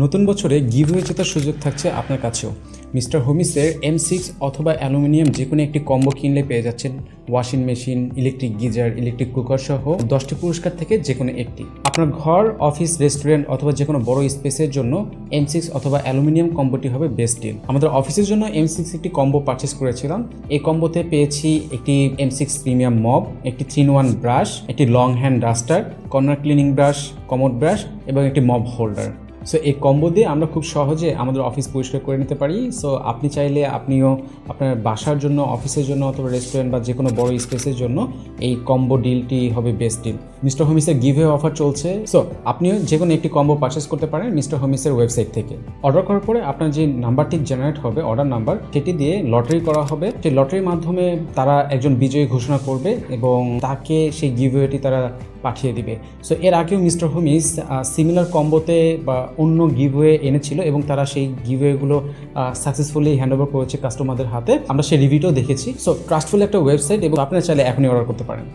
নতুন বছরে গিভওয়ে জেতার সুযোগ থাকছে আপনার কাছেও। মিস্টার হোমিসের M6 অথবা অ্যালুমিনিয়াম যে কোনো একটি কম্বো কিনলে পেয়ে যাচ্ছেন washing machine, electric geyser, electric cooker সহ 10টি পুরস্কার থেকে যে কোনো একটি। আপনার ঘর, অফিস, রেস্টুরেন্ট অথবা যে কোনো বড় স্পেসের জন্য M6 অথবা অ্যালুমিনিয়াম কম্বোটি হবে বেস্ট ডিল। আমাদের অফিসের জন্য M6 একটি কম্বো পারচেস করেছিলাম। এই কম্বোতে পেয়েছি একটি M6 প্রিমিয়াম মপ, একটি 3-in-1 ব্রাশ, একটি long hand duster, corner cleaning brush, commode brush এবং একটি মপ হোল্ডার। সো এই কম্বো দিয়ে আমরা খুব সহজে আমাদের অফিস পরিষ্কার করে নিতে পারি। সো আপনি চাইলে আপনিও আপনার বাসার জন্য, অফিসের জন্য অথবা রেস্টুরেন্ট বা যে কোনো বড় স্পেসের জন্য এই কম্বো ডিলটি হবে বেস্ট ডিল। মিস্টার হোমিসের গিভওয়ে অফার চলছে। সো আপনিও যে কোনো একটি কম্বো পারচেস করতে পারেন মিস্টার হোমিসের ওয়েবসাইট থেকে। অর্ডার করার পরে আপনার যে নাম্বারটি জেনারেট হবে, অর্ডার নাম্বার, সেটি দিয়ে লটারি করা হবে। সেই লটারির মাধ্যমে তারা একজন বিজয়ী ঘোষণা করবে এবং তাকে সেই গিভওয়েটি তারা পাঠিয়ে দিবে। সো এর আগেও মিস্টার হোমিস সিমিলার কম্বোতে বা অন্য গিভওয়ে এনেছিল এবং তারা সেই গিভওয়েগুলো সাকসেসফুলি হ্যান্ড ওভার করেছে কাস্টমারদের হাতে। আমরা সেই রিভিউটাও দেখেছি। সো ট্রাস্টফুল একটা ওয়েবসাইট এবং আপনারা চাইলে এখনই অর্ডার করতে পারেন।